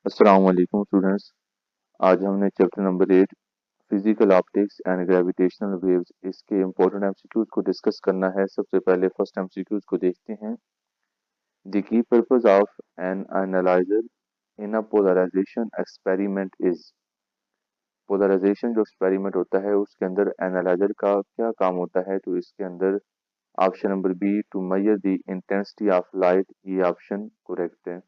अस्सलाम वालेकुम स्टूडेंट्स। आज हमने chapter number 8 physical optics and gravitational waves इसके इम्पोर्टेंट एमसीक्यूज को डिस्कस करना है। सबसे पहले फर्स्ट एमसीक्यूज को देखते हैं। The key purpose of an analyser in a polarization experiment is. Polarization जो एक्सपेरिमेंट होता है उसके अंदर एनालाइजर का क्या काम होता है, तो इसके अंदर option number B to measure the intensity of light, ये ऑप्शन करेक्ट है।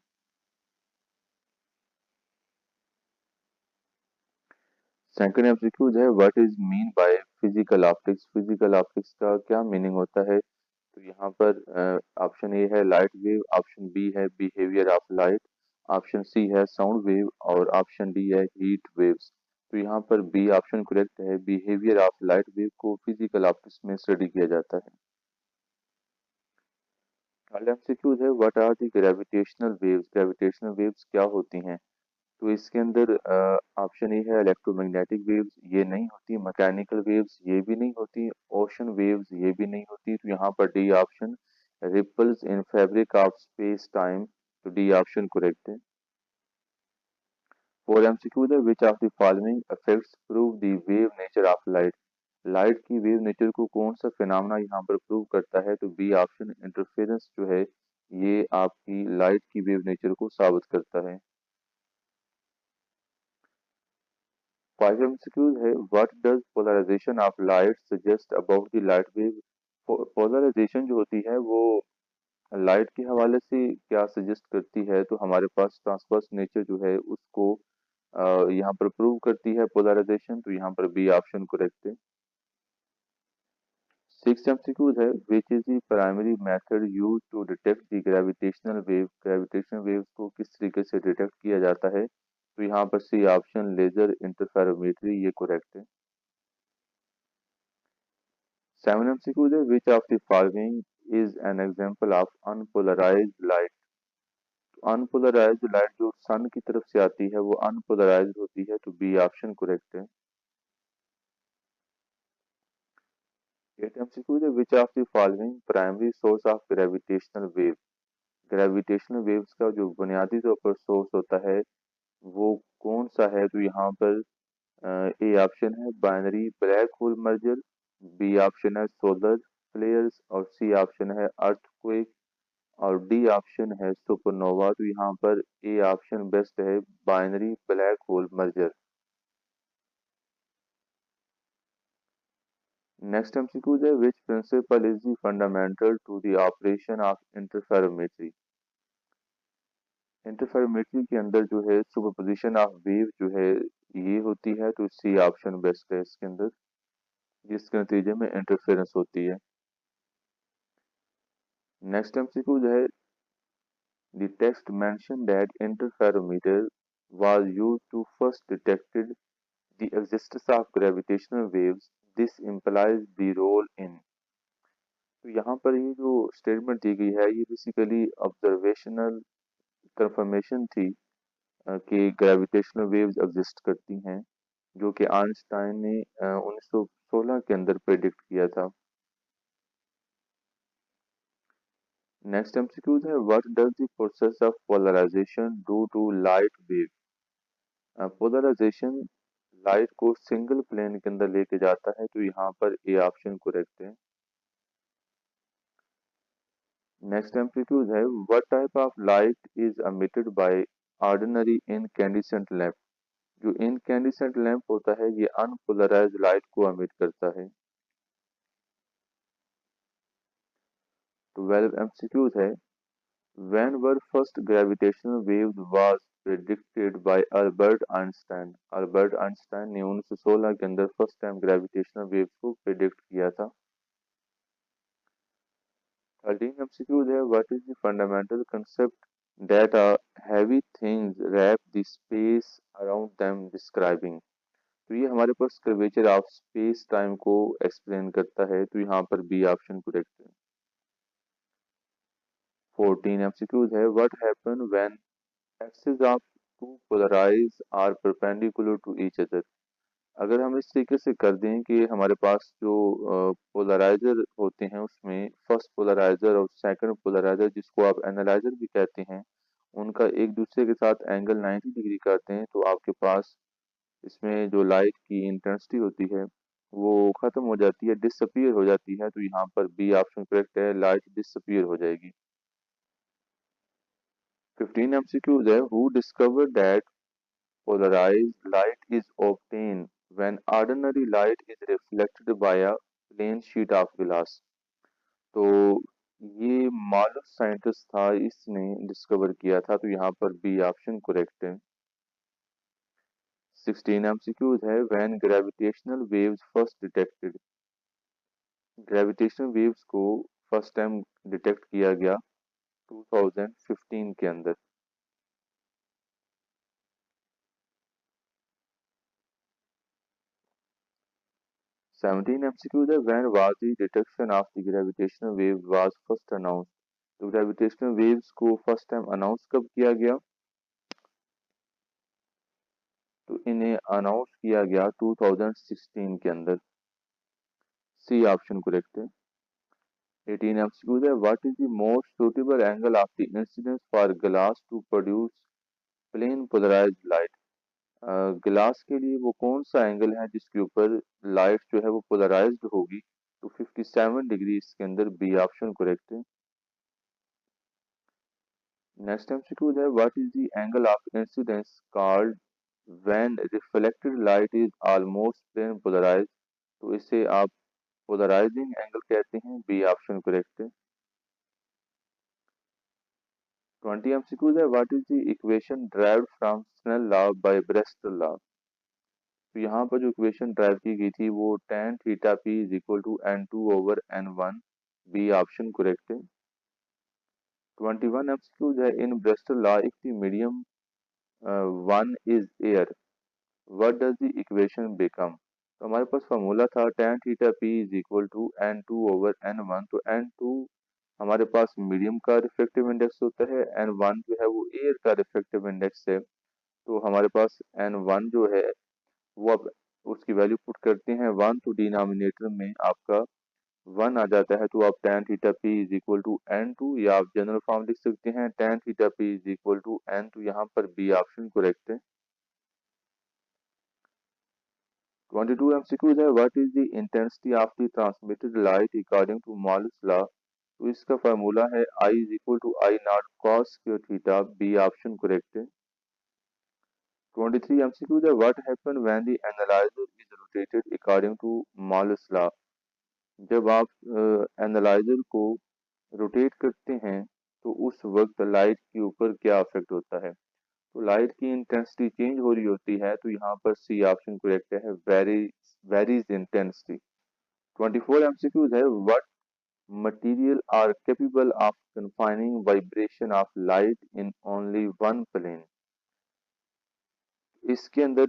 सेकंड एमसीक्यूज है what is mean by physical optics. Physical optics का क्या मीनिंग होता है, तो यहाँ पर ऑप्शन ए है लाइट वेव, ऑप्शन बी है behaviour of light, option C है साउंड वेव और ऑप्शन डी है हीट वेव्स। तो यहाँ पर बी ऑप्शन करेक्ट है। बिहेवियर ऑफ लाइट वेव को फिजिकल ऑप्टिक्स में स्टडी किया जाता है। थर्ड एमसीक्यूज है what are the gravitational waves. Gravitational waves क्या होती हैं, तो इसके अंदर ऑप्शन ए है इलेक्ट्रोमैग्नेटिक वेव्स, ये नहीं होती। मैकेनिकल वेव्स, ये भी नहीं होती। ओशन वेव्स, ये भी नहीं होती। तो यहाँ पर D option ripples in fabric of space time, तो डी ऑप्शन करेक्ट है। फोर एमसीक्यू है which of the following effects prove the wave nature of light. Light की वेव नेचर को कौन सा फिनोमेना यहाँ पर प्रूव करता है, तो बी ऑप्शन इंटरफेरेंस जो है ये आपकी लाइट की वेव नेचर को साबित करता है। फाइव एमसीक्यूज है what does polarization of light suggest about the light wave. Polarization जो होती है वो लाइट के हवाले से क्या सजेस्ट करती है, तो हमारे पास ट्रांसवर्स नेचर जो है उसको यहाँ पर प्रूव करती है पोलराइजेशन, तो यहाँ पर बी ऑप्शन करेक्ट है। सिक्स एमसीक्यूज है which is the primary method use to detect the gravitational wave. Gravitational waves को किस तरीके से डिटेक्ट किया जाता है, तो यहाँ पर सी ऑप्शन लेजर इंटरफेरोमेट्री, ये करेक्ट है। सेवन एमसीक्यूज है which of the following is an example of unpolarised light. Unpolarised light जो सन की तरफ से आती है वो अनपोलराइज्ड होती है, तो बी ऑप्शन करेक्ट है। एट एमसीक्यूज है which of the following primary source of gravitational wave. Gravitational waves का जो बुनियादी तौर पर सोर्स होता है वो कौन सा है, तो यहाँ पर ए ऑप्शन है binary black hole merger, B option है सोलर फ्लेयर्स और सी ऑप्शन है अर्थक्वेक और डी ऑप्शन है सुपरनोवा। तो यहाँ पर ए ऑप्शन बेस्ट है binary black hole merger. Next MCQs है which principle is the fundamental to the operation of interferometry. Interferometry के अंदर जो है सुपरपोजिशन ऑफ वेव जो है ये होती है, तो सी ऑप्शन बेस्ट है इसके अंदर, जिसके नतीजे में इंटरफेरेंस होती है। नेक्स्ट एमसीक्यूज है the text mentioned that interferometer was used to first detected the existence of gravitational waves. This implies the role in। तो यहाँ पर ये जो स्टेटमेंट दी गई है ये बेसिकली ऑब्जर्वेशनल कंफर्मेशन थी कि ग्रेविटेशनल वेव्स एग्जिस्ट करती हैं, जो कि आइंस्टाइन ने 1916 के अंदर प्रेडिक्ट किया था। नेक्स्ट एमसीक्यूज है what does the process of polarization do to light wave. Polarization light को सिंगल प्लेन के अंदर लेके जाता है, तो यहाँ पर ए ऑप्शन करेक्ट है। नेक्स्ट एमसीक्यूज है what type of light is emitted by ordinary incandescent lamp. जो इनकैंडिसेंट लैंप होता है ये अनपोलराइज्ड लाइट को एमिट करता है। 12 एमसीक्यूज है when were first gravitational waves was predicted bye Albert Einstein. Albert Einstein ने 1916 के अंदर फर्स्ट टाइम ग्रेविटेशनल वेव्स को प्रेडिक्ट किया था। 13 एमसीक्यूज है what is the fundamental concept that heavy things wrap the space around them describing. तो ये हमारे पास कर्वेचर ऑफ स्पेस टाइम को एक्सप्लेन करता है, तो यहाँ पर बी ऑप्शन करेक्ट है। 14 एमसीक्यूज है what happen when axis of two polarize are perpendicular to each other. अगर हम इस तरीके से कर दें कि हमारे पास जो पोलराइजर होते हैं उसमें फर्स्ट पोलराइजर और सेकंड पोलराइजर जिसको आप एनालाइजर भी कहते हैं उनका एक दूसरे के साथ एंगल 90 डिग्री करते हैं तो आपके पास इसमें जो लाइट की इंटेंसिटी होती है वो खत्म हो जाती है, डिसअपीयर हो जाती है। तो यहाँ पर बी ऑप्शन करेक्ट है, लाइट डिसअपीयर हो जाएगी। 15 एमसीक्यूज है, who discover that polarized light is obtained when ordinary light is reflected by a plain sheet of glass। तो ये मालस साइंटिस्ट था, इसने डिस्कवर किया था, तो यहाँ पर बी ऑप्शन करेक्ट है। 16 एमसीक्यूज है, when gravitational waves first detected. Gravitational waves को फर्स्ट टाइम डिटेक्ट किया गया 2015 के अंदर। 17 एमसीक्यूज है, when was the detection of the gravitational wave was first announced. तो ग्रेविटेशनल वेव्स को फर्स्ट टाइम अनाउंस कब किया गया? तो इन्हें अनाउंस किया गया 2016 के अंदर। सी ऑप्शन करेक्ट है। 18 एमसीक्यूज है, what is the most suitable angle of the incidence for glass to produce plane polarized light. Glass के लिए वो कौन सा एंगल है जिसके ऊपर लाइट जो है वो पोलराइज्ड होगी? तो 57 डिग्री इसके अंदर बी ऑप्शन करेक्ट है। नेक्स्ट एमसीक्यू है, what is the angle of incidence called when reflected light is almost plane polarized. तो इसे आप पोलराइजिंग एंगल कहते हैं, बी ऑप्शन करेक्ट है। 20 एमसीक्यूज है, what is the equation derived from Snell law by Brewster law. तो यहाँ पर जो इक्वेशन ड्राइव की गई थी वो tan theta p is equal to n2/n1, B option correct है। 21 एमसीक्यूज है, in Brewster law if the medium one is air what does the equation become. तो हमारे पास फॉर्मूला था tan theta p is equal to n2/n1। तो n2 हमारे पास medium का रिफ्लेक्टिव इंडेक्स होता है, n1 जो है वो एयर का रिफ्लेक्टिव इंडेक्स है। तो हमारे पास n1 जो है वो आप उसकी वैल्यू पुट करते हैं वन, तो डिनोमिनेटर में आपका वन आ जाता है। तो आप tan theta p is equal to n2, या आप जनरल फॉर्म लिख सकते हैं tan theta p is equal to n। तो यहाँ पर बी ऑप्शन करेक्ट है। 22 एमसीक्यूज है, what is the intensity of the transmitted light according to Malus law. तो इसका फार्मूला है I is equal to I not cos square theta, B option correct है। 23 MCQs है, what happen when the analyser is rotated according to Malus law. जब आप analyser को rotate करते हैं तो उस वक्त लाइट के ऊपर क्या इफेक्ट होता है? तो लाइट की इंटेंसिटी चेंज हो रही होती है। तो यहाँ पर सी ऑप्शन करेक्ट है, वेरीज इंटेंसिटी। 24 एमसीक्यूज है, what material are capable of confining vibration of light in only one plane. इसके अंदर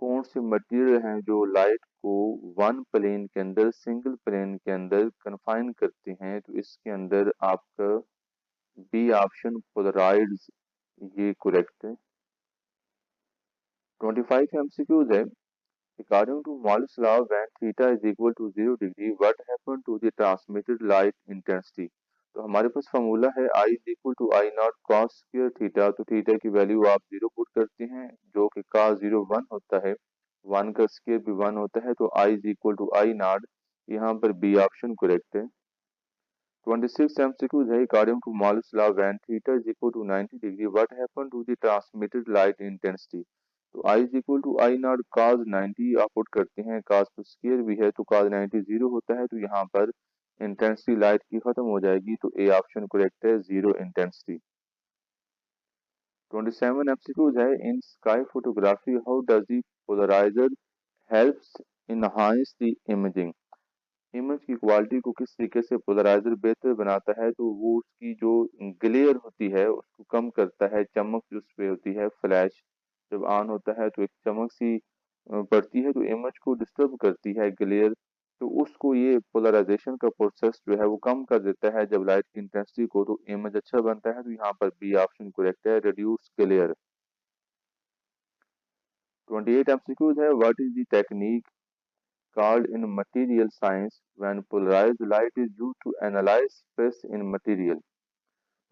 कौन से मटेरियल हैं जो लाइट को वन प्लेन के अंदर, सिंगल प्लेन के अंदर कन्फाइन करते हैं? तो इसके अंदर आपका बी ऑप्शन पोलराइड्स ये करेक्ट है। 25 एमसीक्यूज है, according to Moore's law when theta is equal to 0 degree what happened to the transmitted light intensity। तो हमारे पास फॉर्मूला है I is equal to I not cos square theta. तो theta की value आप zero put करते हैं जो कि cos 0 1 होता है, 1 का स्क्वायर भी 1 होता है। तो I is equal to I not, यहाँ पर बी ऑप्शन करेक्ट है। 26 MCQ है, according to Moore's law when theta is equal to 90 degree what happened to the transmitted light intensity। तो I is equal to I not cos 90 आप put करते हैं, cos तो square भी है तो cos 90 जीरो होता है। तो यहाँ पर इंटेंसिटी लाइट की खत्म हो जाएगी। तो ए ऑप्शन करेक्ट है, जीरो इंटेंसिटी। 27 MCQ है, in sky photography how does the polarizer helps enhance the imaging. Image की क्वालिटी को किस तरीके से पोलराइजर बेहतर बनाता है? तो वो उसकी जो ग्लेयर होती है उसको कम करता है, चमक जो उस पे होती है, फ्लैश जब ऑन होता है तो एक चमक सी पड़ती है, तो इमेज को डिस्टर्ब करती है ग्लेयर। तो उसको ये पोलराइजेशन का प्रोसेस जो है वो कम कर देता है जब लाइट की इंटेंसिटी को, तो इमेज अच्छा बनता है। तो यहाँ पर बी ऑप्शन करेक्ट है, रिड्यूस ग्लेयर। 28 एमसीक्यूज है, what is the technique called in material science when polarized light is used to analyze stress in material।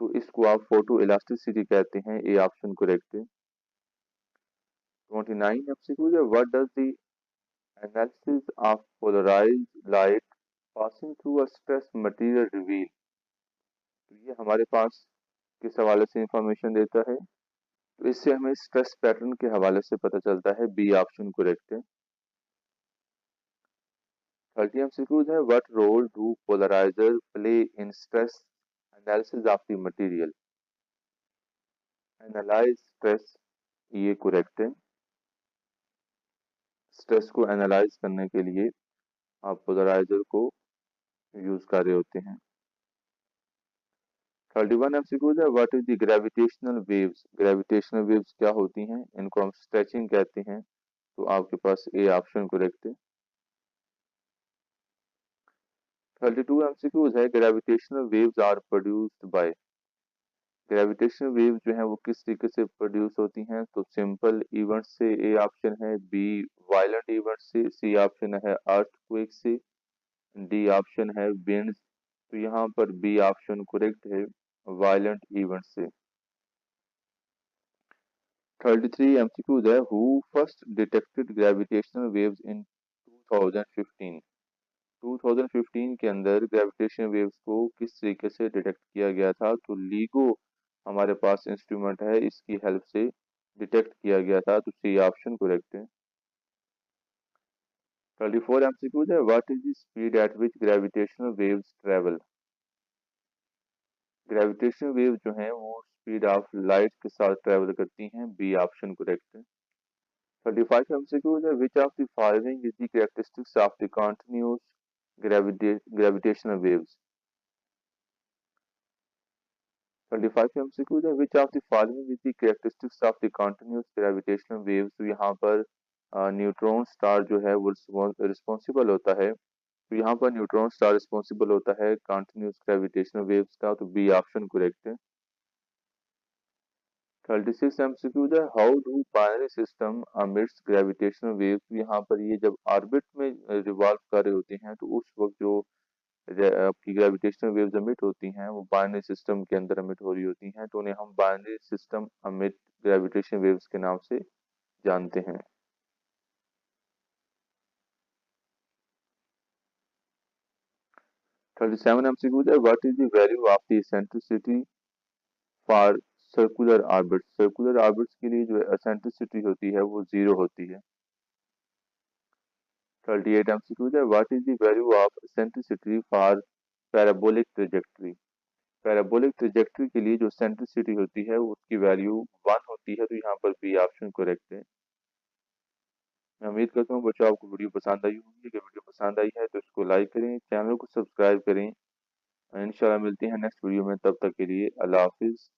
तो इसको आप फोटो इलास्टिसिटी कहते हैं। ए ऑप्शन करेक्ट है। 29 एमसीक्यू है, what does the analysis of polarized light passing through a stress material reveal. तो ये हमारे पास किस हवाले से इंफॉर्मेशन देता है? तो इससे हमें स्ट्रेस पैटर्न के हवाले से पता चलता है। बी ऑप्शन करेक्ट है। 30 एमसीक्यूज है, what role do polarizer play in stress analysis of the material. Analyse stress, ये करेक्ट है। स्ट्रेस को एनालाइज करने के लिए आप पोलराइजर को यूज कर रहे होते हैं। 31 एमसीक्यूज है, what is the gravitational waves. Gravitational waves क्या होती हैं? इनको हम स्ट्रेचिंग कहते हैं। तो आपके पास ए ऑप्शन करेक्ट है। 32 एमसीक्यूज है, gravitational waves are produced by. Gravitational waves जो है वो किस तरीके से प्रोड्यूस होती हैं? तो सिंपल इवेंट से, ए ऑप्शन है। बी वायलेंट इवेंट से, सी ऑप्शन है अर्थक्वेक से, डी ऑप्शन है विंड्स। तो यहाँ पर बी ऑप्शन करेक्ट है, वायलेंट इवेंट से। 33 एमसीक्यूज है, who first detected gravitational waves in 2015। 2015 के अंदर ग्रेविटेशन वेव्स को किस तरीके से डिटेक्ट किया गया था? तो लीगो हमारे पास इंस्ट्रूमेंट है, इसकी हेल्प से डिटेक्ट किया गया था। तो सी ऑप्शन करेक्ट है। 34 एमसीक्यूज है, what is the speed at which gravitational waves travel. Gravitational wave जो है वो स्पीड ऑफ लाइट के साथ ट्रेवल करती हैं। बी ऑप्शन करेक्ट है। 35 एमसीक्यूज है, which of the following is the characteristics of the continuous gravitational waves. 35 MCQs है, which of the following is the characteristics of the continuous gravitational waves. तो यहाँ पर न्यूट्रॉन स्टार जो है वो responsible होता है। तो यहाँ पर न्यूट्रॉन स्टार रिस्पॉन्सिबल होता है कंटिन्यूअस ग्रेविटेशनल वेव्स का। तो बी ऑप्शन करेक्ट है। 36 एमसीक्यूज है, how do binary system amidst gravitational waves. यहाँ पर ये जब ऑर्बिट में रिवॉल्व कर रहे होते हैं तो उस वक्त जो आपकी ग्रेविटेशनल वेव्स अमिट होती हैं वो बाइनरी सिस्टम के अंदर अमिट हो रही होती हैं। तो उन्हें हम बाइनरी सिस्टम अमिट ग्रेविटेशन वेव्स के नाम से जानते हैं। 37 एमसीक्यूज है, what is the value of the eccentricity for circular orbit. Circular orbits के लिए जो एसेंट्रिसिटी होती है वो 0 होती है। 38 एमसीक्यूज है, what is the value of eccentricity for parabolic trajectory. Parabolic trajectory के लिए जो एसेंट्रिसिटी होती है उसकी वैल्यू 1 होती है। तो यहाँ पर बी ऑप्शन करेक्ट है। मैं उम्मीद करता हूँ बच्चों आपको वीडियो पसंद आई होगी। अगर वीडियो पसंद आई है तो इसको लाइक करें, चैनल को सब्सक्राइब करें। इंशाल्लाह मिलते हैं नेक्स्ट वीडियो में, तब तक के लिए अल्लाह हाफिज।